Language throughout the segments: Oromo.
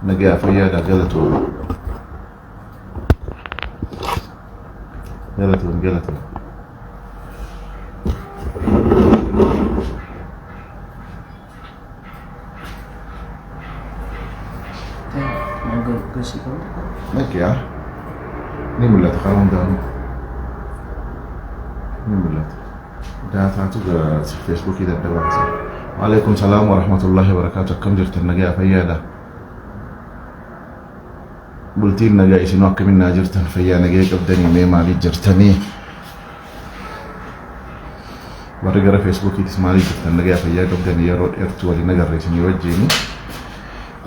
نجا فيا قالته نكيا نملت خلون دام نملت ده تعتو فيسبوك إذا بدأت وعليكم السلام ورحمة الله وبركاته كم جرت النجا فيا ده بلتين نجا إيشنو كمين جرت فيا نجا قبدني ميما لي جرتني ورجع فيسبوك تسمعني جرت النجا فيا قبدني يرود إرتو اللي نجا ريشني وجهني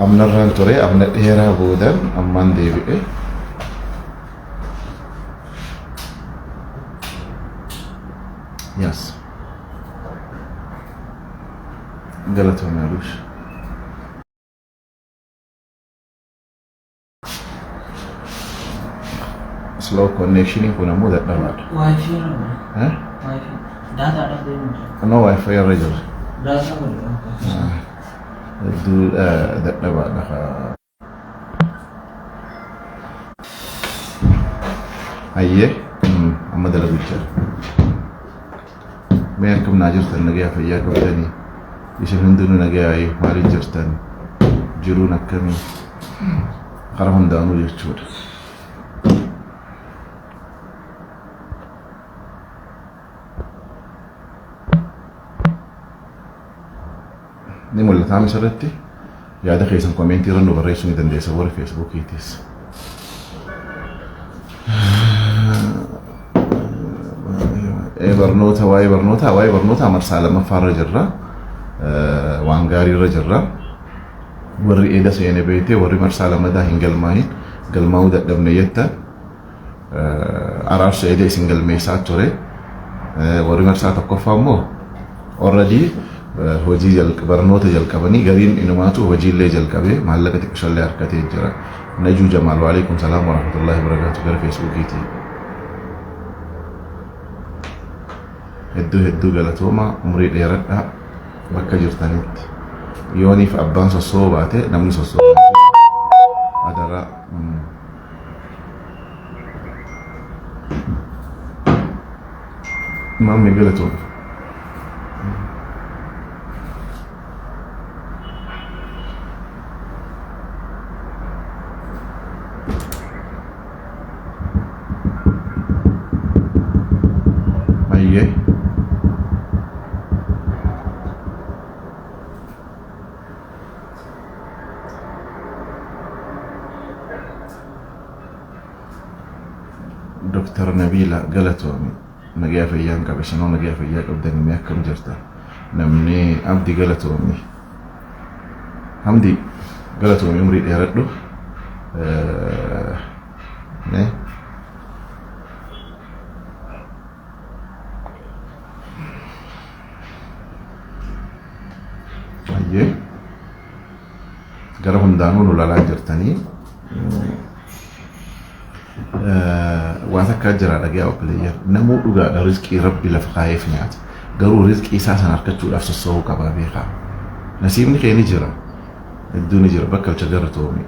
أمنا رانتوري أمنا إيرا بودن أمان ديبي يس قالتهم يا روش سلو كونيكشن يكون مو ذا بعد واي فاي ها واي فاي داتا ada di أنا واي فاي رجل data boleh دو ذا بعد أيه أما ده لبيتشر ما يكمل ناجرت النجاة فيا كبدني يشوفون دون نجاة ماري جرتان جرون كمي خرهم دانو يشود نمول تعمل شرطي يا ده خيسن كومنتي رنو بريسون يدن دي صور فيسبوك يتيس برنوتا واي برنوتا مرسالة مفار جرا وانغاري رجرا وري إيدا سيني بيتي وري مرسالة مدا هنجل ماهين قل ماودا دبنيتا عرارش إيدا سنجل ميسات توري وري مرسالة قفا مو already هوجي برنوتا جلقبني قرين إنماتو هوجي اللي جلقبي محلقة تكشل لي حركتين جرا نجو جمال وعليكم السلام ورحمة الله وبركاته قال فيسبوكيتي هدو قالتوما عمري ديرتها بكا جرتانيت يوني في أبان سوصوباتي نمني سوصوباتي أدرا مامي قالتوما أيه دكتور نبيلة قالته نجا فيان كبشنو نجا فيان قبدني ما كم جرتا نمني عبدي قالته أمي حمدي قالته أمي مريد يردو نه أيه قالهم دانون ولا لا جرتني واتك أجر على جاء وكلية نمو لقى رزقي ربي لفقايف نيات قالوا رزقي أساسا أركضت لأفس الصوق كبابيخا نسيبني خي نجرة الدون نجرة بكل شجرة تومي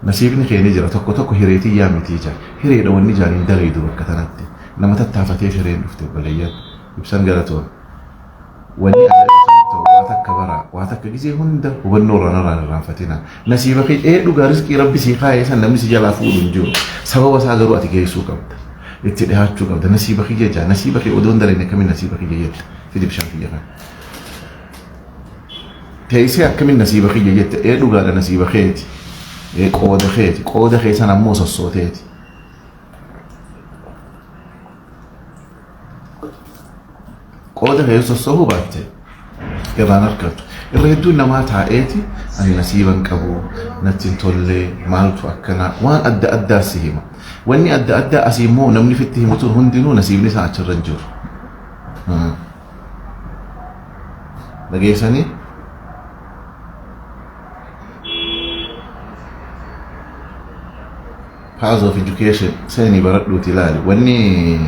نسيبني خي نجرة تكو هريتي يا متيجة هري لو النجار يندلي دور كتنتي لما تتعفتي شرين نفتي بليات يبسن قالتون وني واتك برا واتك جزء هند والنور نرى الرانفتنا نسيبك إيه لقى رزقي ربي سيخاي سن لم يسجل فول الجو سبب وساجر وقت جاي سوق قبض اتدهات شو قبض نسيبك جا نسيبك أدون درينا كمين نسيبك جيت في دي بشان فيها تيسي كمين نسيبك جيت إيه لقى نسيبك خيتي إيه قود خيت أنا موس الصوتات قود خيت الصهوبات إذا نركض الرهدون ما تعيتي أنا نسيبا كبو نتين تولي مالتو أكنا وان أدى سيهما واني أدى أسيمو نمني في التهمتون هندنو نسيبني ساعة الرنجور لقيساني House of Education سيني بردو تلالي واني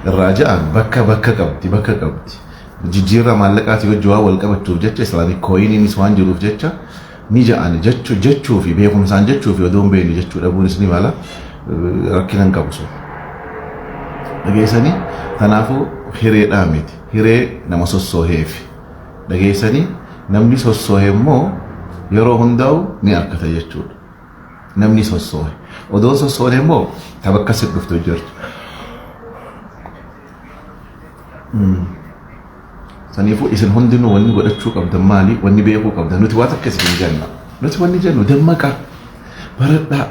الراجع بكا قبتي جيجيرا مالكاتي وجوا والقبت وجتش سلاني كويني نسوان جروف جتش نجأني جتشو في بيكم سان جتشو في ودون بيني جتشو أبو نسني مالا ركنا نكبسو دقيسني تنافو هيري راميت هيري نمسوسو هيفي دقيسني نمني سوسو هيمو يرو هنداو ني أركتا جتشو نمني سوسو ودون سوسو هيمو تبكسر دفتو جرت سنيفو إذن هندنو وني قدتشو قبضا مالي وني بيكو قبضا نتواتك كسب الجنة نتواني جنة دمكا بردا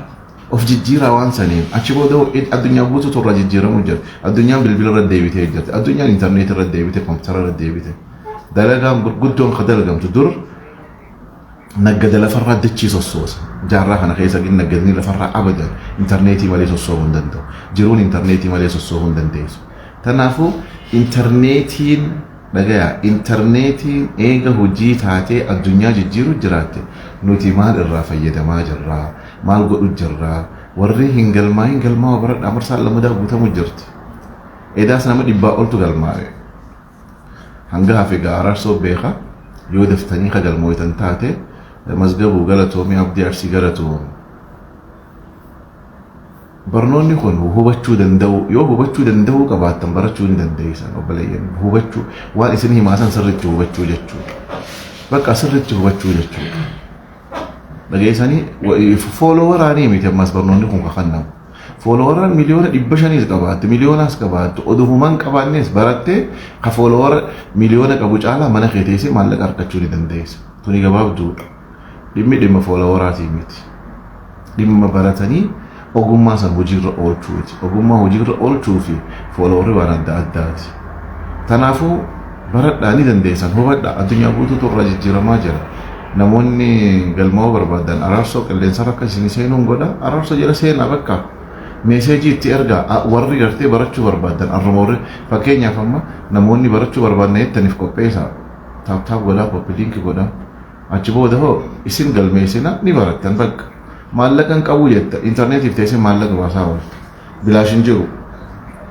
of jijjiira waan saniin achi booda addunyaa guutuu turra jijjiiramu jira addunyaan bilbila irra deebitee jirti addunyaan intarneetii irra deebitee koompitara irra deebitee dalagaan gurguddoon ka dalagamtu dur naggada lafarraa dachii sossoosa jaarraa kana keessa naggadni lafarraa abadan intarneetii malee sossoobuu hin danda'u jiruun intarneetii malee sossoobuu hin dandeessu kanaafuu intarneetiin dhagaya intarneetiin eega hojii taatee addunyaa jijjiiru jiraatte nuti maal irraa fayyadamaa jirraa maal godhu jirraa warri hin galmaa bara amarsaan lamadaa guutamu jirti edaas nama dhibbaa oltu galmaa'e hanga hafe gaaraarsoo beeka yoo daftanii ka galmooytan taate mazgabuu galatoomii abdii arsii galatoom barnoonni kun hubachuu danda'u yoo hubachuu danda'u qabaattan barachuu ni dandeessan obboleeyyan hubachuu waan isin himaasan sirriitti hubachuu jechuudha bakka sirriitti hubachuu jechuudha dhageessanii fooloowaranii miti ammas barnoonni kun kakannamu fooloowaraan miliyoona 500 qabaattu miliyoonaas qabaattu oduhumaan qabaannes barattee ka fooloowara miliyoona qabu caalaa mana kee teessee maallaqa argachuu ni dandeessa tuni gabaabduudha dhimma fooloowaraatii miti dhimma baratanii ogummaa san hojiirra oolchuuti ogummaa hojiirra oolchuu fi fooloowarri waan adda addaati kanaafuu baradhaa ni dandeessan hubadhaa addunyaa guutuutu irra jijjiiramaa jira namoonni galmaa'uu barbaadan araarsoo qilleensarra akka isin seenuun godha araarsoo jala seenaa bakka meeseejii itti ergaa warri gartee barachuu barbaadan arramoorri fakkeenyaaf amma namoonni barachuu barbaadan jettaniif qopheessaa taaptaap godhaa koppiliinki godhaa achi booda hoo isin galmeessina ni barattan bakka maallaqan qabu jetta intarneetiif teessee maallaqa baasaa ooltu bilaashin jiru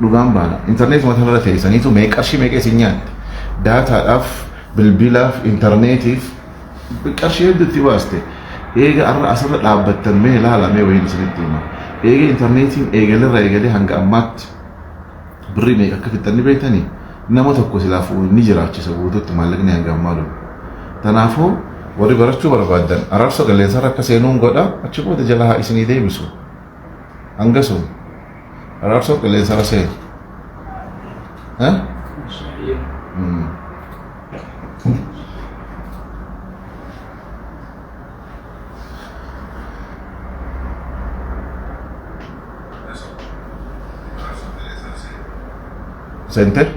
dhugaan baana intarneet matarra teessaniitu qarshii meeqa isin nyaatte daataadhaaf bilbilaaf intarneetiif qarshii hedduutti baaste eega arra asirra dhaabbattan mee ilaalamee wayiin isinitti hima eega intarneetiin eegalarra eegalee hanga ammaatti birrii meeqa akka fixxanni beektanii nama tokko silaafuu ni jiraachisa guutuutti maallaqni hanga ammaa dhufu kanaafuu warri barachuu barbaadan araarsoo qilleensarra akka seenuun godha achi booda jalaa isinii deebisu hanga sun araarsoo qilleensarra seenu Center?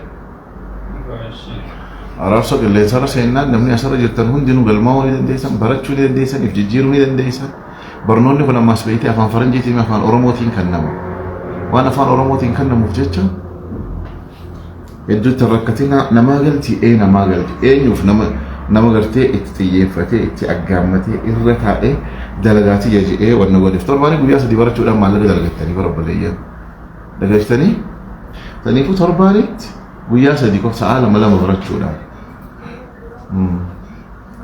Araarsoo qilleensarra seennaan namni asirra jirtan hundinuu galmaa'uu ni dandeessan barachuu ni dandeessan if jijjiiruu ni dandeessan barnoonni kun ammas beekte afaan faranjiitiin afaan oromootiin kannama waan afaan oromootiin kannamuuf jecha hedduutti rakkatina namaa galti namaa galti eenyuuf nama gartee itti xiyyeeffatee itti aggaammatee irra taa'ee dalagaatii jedhee wanna godheef torbaanii guyyaa sadii barachuudhaan maallaqa dalagattanii barbaaleeyyan dagachtanii taniifuu torbaanitti guyyaa sadii qof sa'a lama barachuudhaan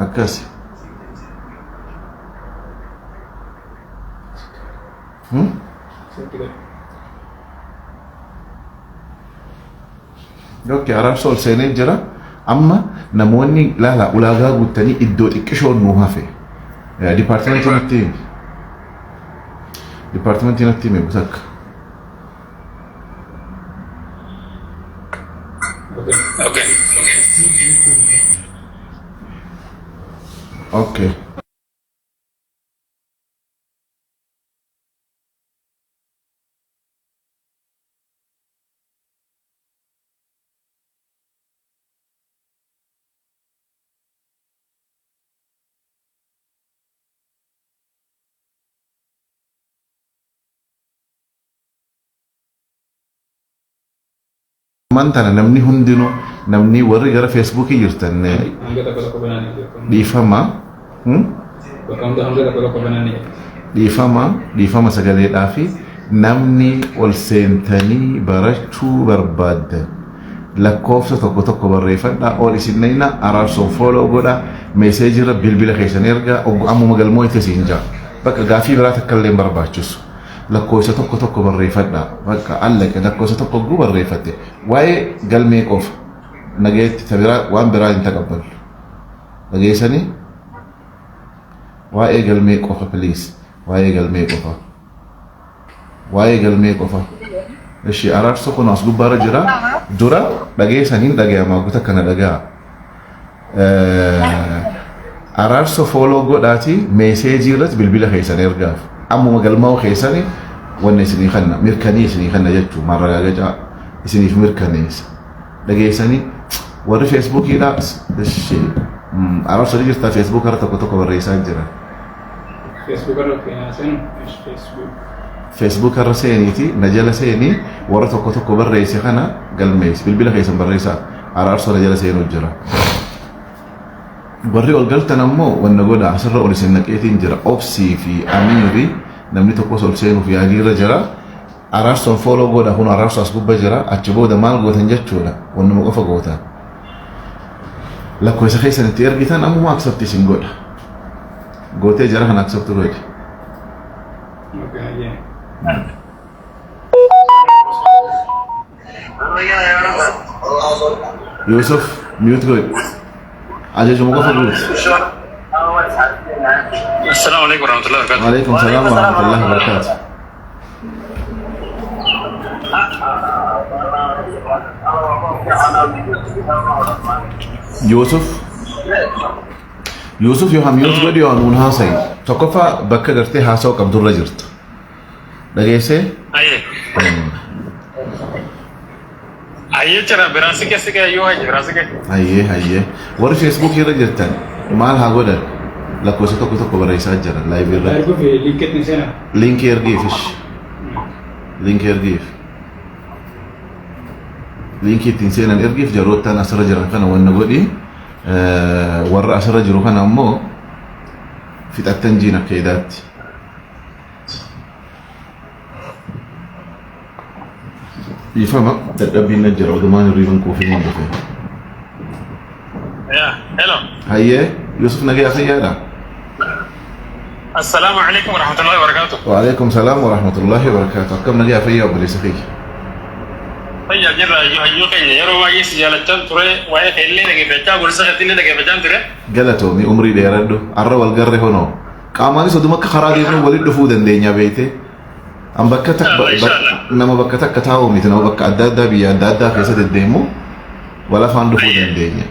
akkasi Oke, araarsoo ol seenee jira amma namoonni laala ulaagaa guuttanii iddoo xiqqishoon nuu hafe dipaartimentii natti hime takka Okay. Mantana namni hundinuu namni warri gara Facebook jirtan dhiifama sagaleedhaa fi namni ol seentanii barachuu barbaadan lakkoofsa tokko barreeffadhaa ol isinnayna araarsoon fooloo godhaa meeseejii irra bilbila keessan ergaa ammuma galmooyte siin jaa bakka gaafii biraa takkallee hin barbaachisu lakkoofsa tokko barreeffadhaa bakka allaqe lakkoofsa tokko guu barreeffatte waa'ee galmee qofa nageetti tabiraa waan biraa hin taqabbalu dhageessanii waa'ee galmee qofa please waa'ee galmee qofa waa'ee galmee qofa eshi araarso kun as gubbaarra jira dura dhageessaniin dhagayamaa guuta kana dhagaa araarso fooloo godhaati meeseejii irratti bilbila keessan ergaaf ammuma galmaa'u keessani wanne isinii kanna mirkanii isinii kanna jechuu marragaagacaa isiniif mirkaneessa dhageessanii warri feesbuukiidha eshi araarso jirta feesbuuk irra tokko barreessaa jira Facebook irra seeniiti najala seeni warra tokko barreesse kana galmees bilbila keessan barreessaa araarso najala seenu jira warri ol galtan ammoo wanna godha asirra ol isin naqeetiin jira obsii fi amiiri namni tokkos ol seenuuf yaadiirra jira araarsoon fooloo godha kun araarso as gubba jira achi booda maal gootan jechuudha wannuma qofa gootan lakkoofsa keessan itti ergitan ammuma accept isin godha gootee jara kan accept godhi Yusuf mute good aja cuma kau fokus Assalamualaikum warahmatullahi wabarakatuh. Waalaikumsalam warahmatullahi wabarakatuh. Yusuf yoo hamiyyoota godhi yoo nuun haasayi tokkoffaa bakka gartee haasa'u qabdurra jirtu dhageessee Ayyee jira biraasike sike yoo haje biraasike hayyee warri feesbuukii irra jirtan maal haa godhan lakkoofsa tokko barreessaa jira laayivii irratti linkii ergiifish linkii ergiif linkii ittiin seenan ergiif jaroottan asirra jiran kana wanna godhi warra asirra jiru kana ammoo fixattan jiin akka edaatti ifama dadhabbiin na jira odumaan hirriiban kuufin hin dhufe hello hayyee Yusuf nagaya khayyaadha Assalamu alaikum warahmatullahi wabarakatuh. Waalaikumsalam warahmatullahi wabarakatuh. Akkam nagaya fayyaa obboleessa kiyya Fayyaa jirra hayyuu keenya yeroo baay'ee si jaalachaan ture waa'ee keellee dhageeffachaa gorsa keetillee dhageeffachaan ture galatoomi umrii dheeradhu arra wal garre honoo qaamaanis oduma akka karaa deemnu walitti dhufuu dandeenya beekte an bakka nama bakka takka taa'u miti nama bakka adda addaa biyya adda addaa keessa deddeemu wal afaan dhufuu dandeenya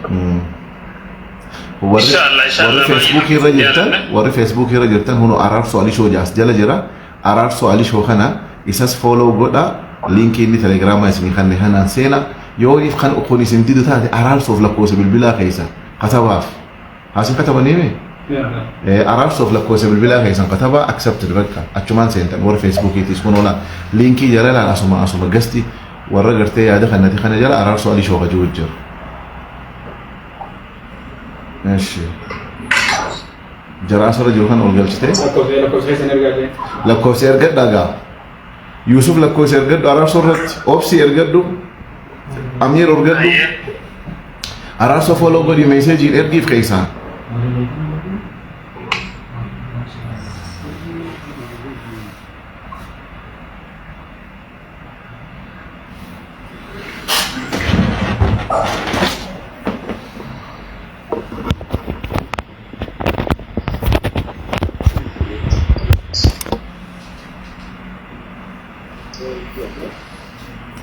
warri feesbuukii irra jirtan hunu araarso alishoo jaas jala jira araarso alishoo kana isas fooloo godha linkii inni telegiraamaa isinii kanne kanaan seena yoo if kan ukun isin didu taate araarsoof lakkoofsa bilbilaa keessa katabaaf haasin katabaniime araarsoof lakkoofsa bilbilaa keessan katabaa accepted bakka achumaan seentan warra feesbuukiitis kun oola linkii jala laan asuma gasti warra gartee yaada kannati kana jala araarsoo alishoo qajuu jira ماشي جرى أسرة جوهان أورجلتي لكو سيرجع دعا يوسف لكو سيرجع دارا سورت أوب سيرجع دو أمير أورجع دو أراس فولو بدي مسج إرجع في كيسان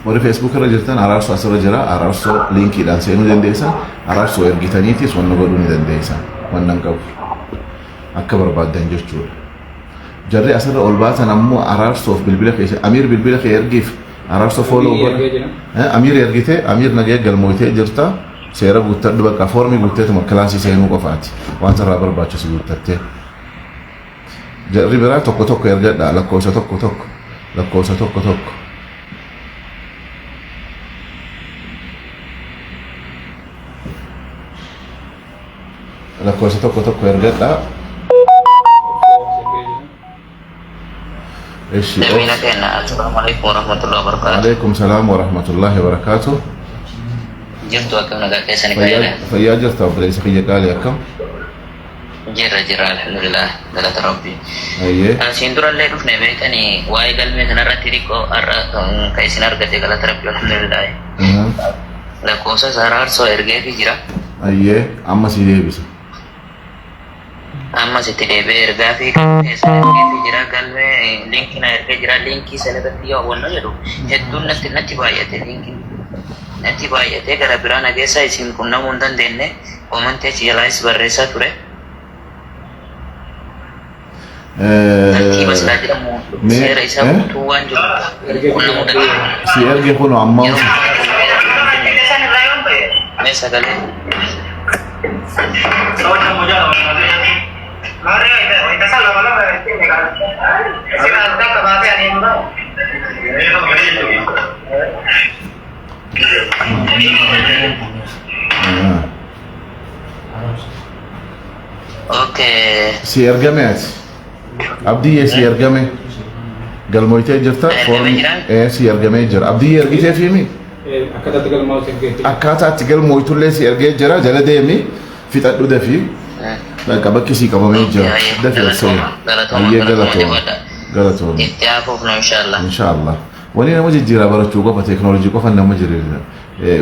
warri feesbuuk irra jirtan araarsoo asirra jira araarsoo linkiidhaan seenuu dandeessan araarsoo ergitaniitis wanna godhuu ni dandeessan wannan qabu akka barbaaddan jechuudha jarri asirra ol baatan ammoo araarsoof bilbila keessa amiir bilbila kee ergiif araarsoo fooloo godha amiir ergite amiir nagee galmooytee jirta seera guuttadhu bakka foormii guutteetuma kilaasii seenuu qofaati waan sarraa barbaachisu guuttattee jarri biraa tokko ergadha lakkoofsa tokko lakkoofsa tokko ergadha ايش Assalamualaikum warahmatullahi wabarakatuh. عليكم السلام ورحمة الله وبركاته Jirtu akam naga kesan kaya. فيا جرت أبو ليس خيّ قال يا كم جرى الحمد لله دلت ربي ايه سيندور اللي رفنا بيتني واي قال مي تنرى تريكو أرى كيسين أرقتي دلت ربي الحمد لله لكوسا سرار سو إرجع في جرا ايه اما سيدي بس أما ستي بيرجع في كيسين إرجع في جرا قال مي لينك إرجع جرا لينكي سلبت يا ولا يلو هدون نتي باية لينك نتي باية كلا برانا جيسا يسين كنا مندن دينه ومن تجي لايس بريسا توري بس لا ترى مو سير إيسا بتوان جو كنا مندن si erge kono amma ميسا قال اوكي si ergame ati abdiyye si ergame galmoytee jirta si ergamee jira abdiyye ergitee fiimi akkaataa itti galmoytullee si ergee jira jala deemi fixadhu dafii bakka bakki si qabamee jira dafii asee ayyee galatoon اتعافونا ان شاء الله inshallah wani nama jijjiira barachuu qofa teeknooloojii qofa nama jiriirra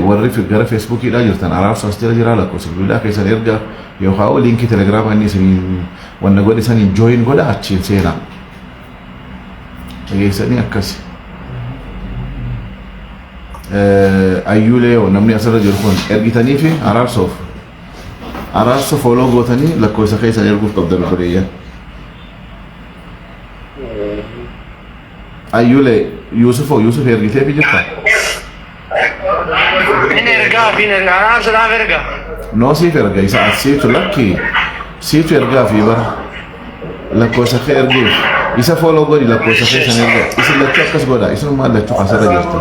warri gara feesbuukiidhaa jirtan araarsa as jira jira lakkoofsa bilbilaa keessan erga yookaan liinkii telegiraamaa inni isiniin wanna godhe saniin jooyin godha achiin seenaa dhageessanii akkasi ayyuulee namni asirra jiru kun ergitanii fi araarsa fooloo gootanii lakkoofsa keessan erguuf qabdan bareeyyan ayyuulee Yusuf ergitee fi jirta no siif erga isa asiitu lakki siitu ergaa fi bara lakkoofsa kee ergeef isa fooloo godhi lakkoofsa keessan erga isin lachuu akkas godha isinummaa lachuu asirra jirtu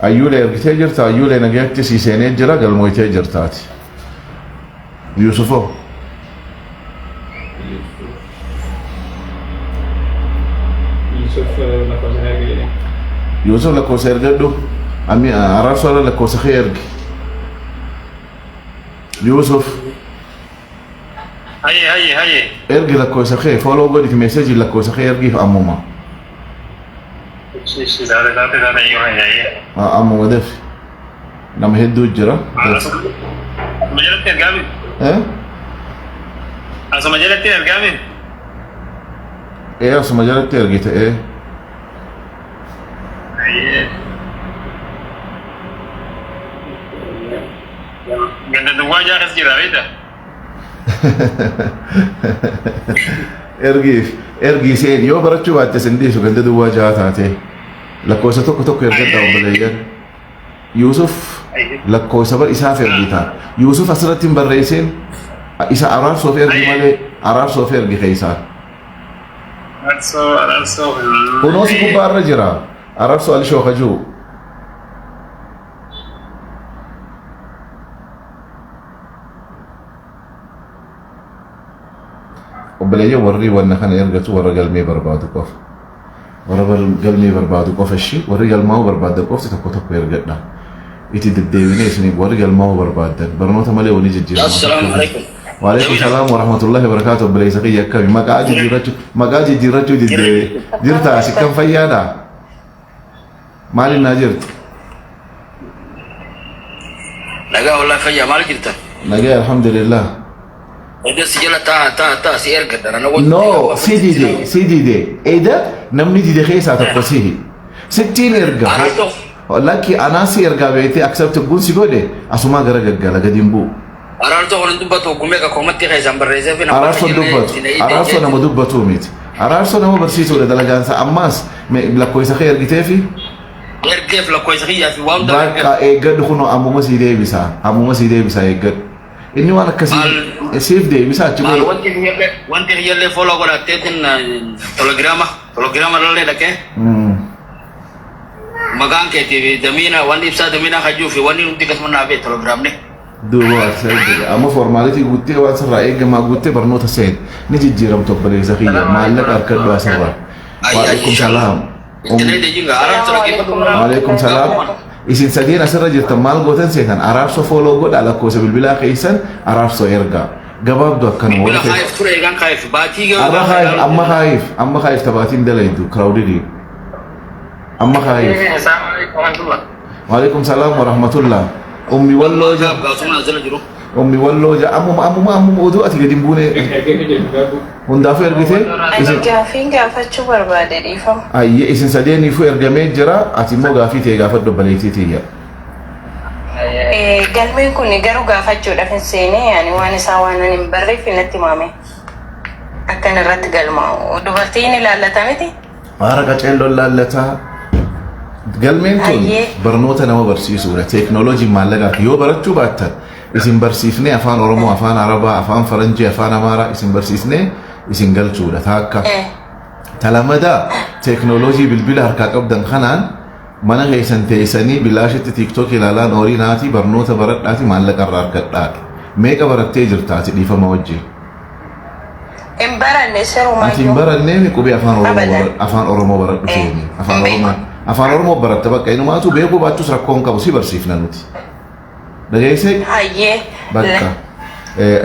ayyuulee ergitee jirta ayyuulee nagaatti sii seenee jira galmoytee jirtaati Yusufoo Yusuf lakkoofsa ergadhu ami araarsa lakkoofsa kee ergi Yusuf هي ergi lakkoofsa kee fooloo godhiti meeseejii lakkoofsa kee ergiif ammuma ammuma dafi nama hedduu jira مجلة الجامد أصلا مجلة الجامد asuma jalatti ergite قلنا دواء جاهز كده عيدة ergi seen yoo barachuu baatte sindiisu ganda duwwaa jaha taate lakkoofsa tokko ergadha obboleeyyan Yusuf lakkoofsa bar isaaf ergita Yusuf asirratti hin barreessin isa araarsoof ergi malee araarsoof ergi keessaa أرسو kunoo si gubbaarra jira araarsoo alishoo kajuu obboleeyyan warri wanna kana ergatu warra galmee barbaadu qofa warra galmee barbaadu qofa ishii warri galmaa'uu barbaaddan qofti tokko ergadha itti deddeebinee isiniif warri galmaa'uu barbaaddan barnoota malee wani jijjiirama السلام عليكم وعليكم السلام ورحمة الله وبركاته بلي سقي كم مقاجي جيرتشو جرتا سكان فيادا مالي ناجرت لقى والله فيا مال جرتا نجا الحمد لله وده سجلة تا سير قدر انا نو سيدي دي ايه ده نمني دي خيسة تقصيه 60 ارقا لكن انا سي ارقا بيتي اكسبت تقول سيقولي اسما غرقا لقديم بو أرارتو هون دبتو كمية كومتي خيزان بريزة فينا أرارسو نمو دبتو ميت أرارسو نمو برسيسو لدلقانسا أماس لكويسا خير جتافي غير كيف لكويسا خير في وام باكا إيقاد خونو أمو مسي ديبسا إيقاد إني وانا كسي سيف ديبسا تقول وانت هي اللي فولو قولا تيتن تلوغراما للي لكي مغان كي دمينا واني بسا دمينا خجو في واني نمتي كسمنا بي تلوغرام ني دوار سيد أما فورماليتي قلتي واسرع إيجا ما قلتي برنوتا سيد نجي جيرم تقبلي زخية ما لك أركض واسرع وعليكم سلام وعليكم سلام isin sadeen asirra jirtan maal gootan seetan araarso fooloo godha lakkoofsa bilbilaa keessan araarso ergaa gabaabdu akkanuma بلا walitti خايف ترى كان خايف باتي arra haayif amma haayif tabaatiin dalaydu kraawdidii amma haayif السلام عليكم ورحمة الله. waalaikum salaam wa rahmatullah ummi walloo ja قاسونا نزل جرو ummi walloo ja ammuma oduu ati gadi hin buune hundaafuu ergite isin Gaafiin gaafachuu barbaade dhiifama. ayye isin sadeeniifuu ergamee jira ati immoo gaafii ta'e gaafadhu baleetii tiyya Galmeen kun garuu gaafachuudhaaf hin seene yaani waan isaa waan hin barreef natti himame. Akkan irratti galmaa'u. Dubartiin ilaallata miti? Haara qaceelloon laallataa galmeen kun Ayyee. barnoota nama barsiisuudha teeknooloojiin maallaqaati yoo barachuu baattan isin barsiifnee afaan oromoo afaan arabaa afaan faranjii afaan amaaraa isin barsiifnee isin galchuudha taakka talamadaa teeknooloojii bilbila harkaa qabdan kanaan mana keessan teessanii bilaashitti tiiktook ilaalaan horii naatii barnoota baradhaati maallaqa irraa argadhaati meeqa barattee jirtaati dhiifama wajjin Hin baranne siruma ati hin barannee qubee afaan oromoo baradhu seeni afaan oromoo baratta bakka inumaatu beekuu baachus rakkoon qabu si barsiifna nuti dhageessee Hayyee. bakka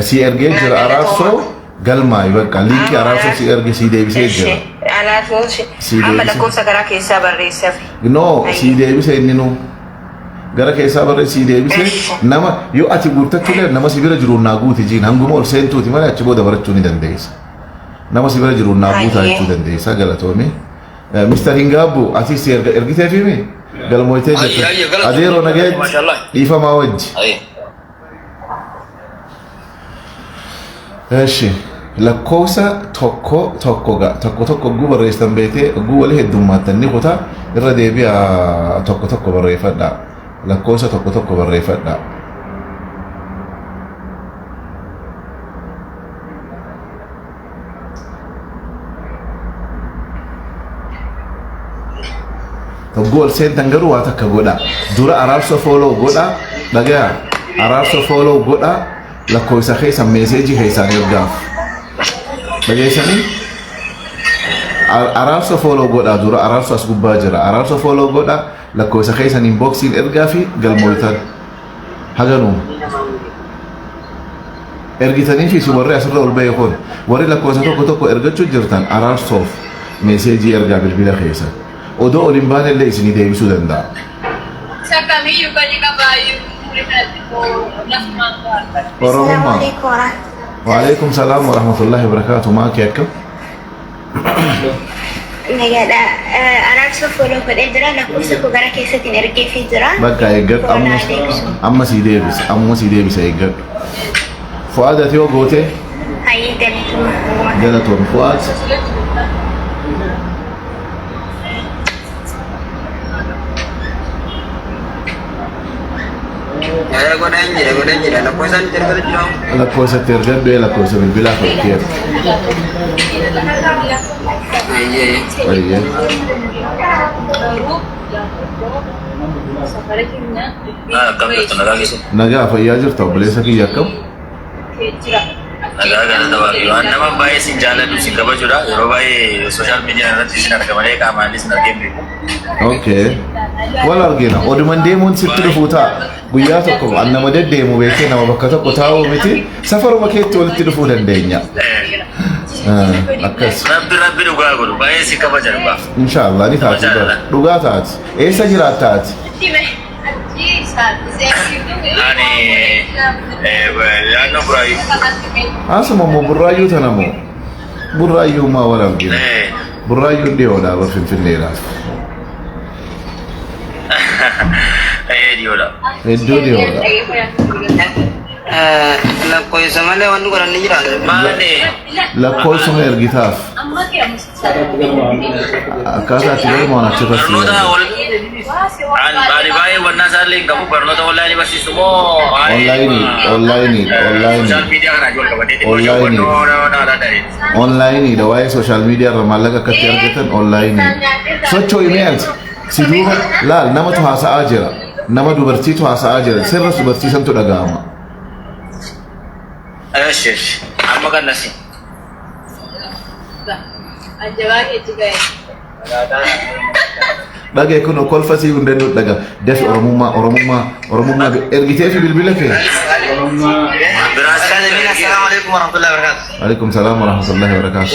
si ergee jira araarsoo galmaayi bakka liinkii araarsoo si erge si deebisee jira Alaafuu Si amma deebise. lakkoofsa garaa keessaa barreessaaf. no si deebisee inni nu gara keessaa barree si deebisee nama yoo ati guuttachuudhaan nama si bira jiru naa guuti jiin hanguma ol seentuuti malee achi booda barachuu ni dandeessa nama si bira jiru naa guutaa Ayyee. jechuu dandeessa galatoomee Mr. Hingaabu ati si ergitee fi mi galmootee Ayyee, ayyee, jirta galatoomee. adeeroo nagee Mashallah. dhiifamaa wajji اي Eshi lakkoofsa tokko guu barreessan beetee guu walii heddummaattan ni kutaa irra deebi'a tokko barreeffadha lakkoofsa tokko barreeffadha. Toggoo ol seentan garuu waa takka godha dura araarsa fooloo godha dhagaa araarsa fooloo godha lakkoofsa keessan meeseejii keessaan ergaaf dhageessanii araarsa fooloo godha dura araarsa as gubbaa jira araarsa fooloo godha lakkoofsa keessan inboksiin ergaa fi galmooytan haganuu ergitanii fi warri asirra ol ba'e kun warri lakkoofsa tokko ergachuu jirtan araarsoof meeseejii ergaa bilbila keessa odoo ol hin baane illee isinii deebisuu danda'a. Sakamiyyuu kan qabaayyuu mul'ifatti Oromummaa. Waalaikum salaam wa rahmatullahi wa barakatuh. Maa kee akkam? Nagaadha. Araarsa fooloo godhee jira. Lakkoofsa koo gara keessatti ergeefii jira. Bakka eeggadhu amma sii deebisa eeggadhu. Fu'aad ati yoo goote Hayyee galatuma. galatoon Fu'aad. godhan jira lakkoofsaan erga jira Lakkoofsatti ergadhu lakkoofsa bilbilaa fakkeera. Ayyee. Nagaa fayyaa jirta obboleessa kiyya akkam? Nagaa galata waaqayyo. Waan nama baay'ee sin jaaladhu sin kabajuudha. Yeroo baay'ee sooshaal miidiyaa irratti sin arga malee qaamaanis sin argee beeku. Okay. Wal argina. Oduman deemuun sitti dhufuu ta'a. Guyyaa tokko an nama deddeemu beekee nama bakka tokko taa'uu miti safaruma keetti walitti dhufuu dandeenya. Akkas. Rabbi dhugaa godhu baay'ee si kabajan baaf. Inshallah ni taati dhugaa taati. Eessa jiraattaati? Ani naannoo buraayu. Asuma moo burraayyuu tana moo? Burraayyuu maa wal argina? Burraayyuun dhiyoodha bara Finfinneedhaaf. Dhiyoodha. Hedduu dhiyoodha. lakkoofsa malee wanni godhan ni jira Maali? Lakkoofsuma ergitaaf. Akkaataa itti galmoon achirra Barnoota siyaa. ani baay'ee wannaa isaallee hin qabu barnoota onlaayinii barsiisu moo Onlaayinii. sooshaal miidiyaa kana ijoollee qabatee Onlaayinii dha waa'ee sooshaal miidiyaa irra maallaqa akkatti argatan onlaayinii. Sochoo imeelti. Si duuba laal namatu haasa'aa jira. Nama dubartiitu haasa'aa jira. Sirras dubartiisantu dhaga'ama. Eesh amma kan nasi. Daga kun kol fasi undenu daga def oromuma ergite fi bilbilak. Berasal ini. Assalamualaikum warahmatullahi wabarakatuh. Waalaikumsalam warahmatullahi wabarakatuh.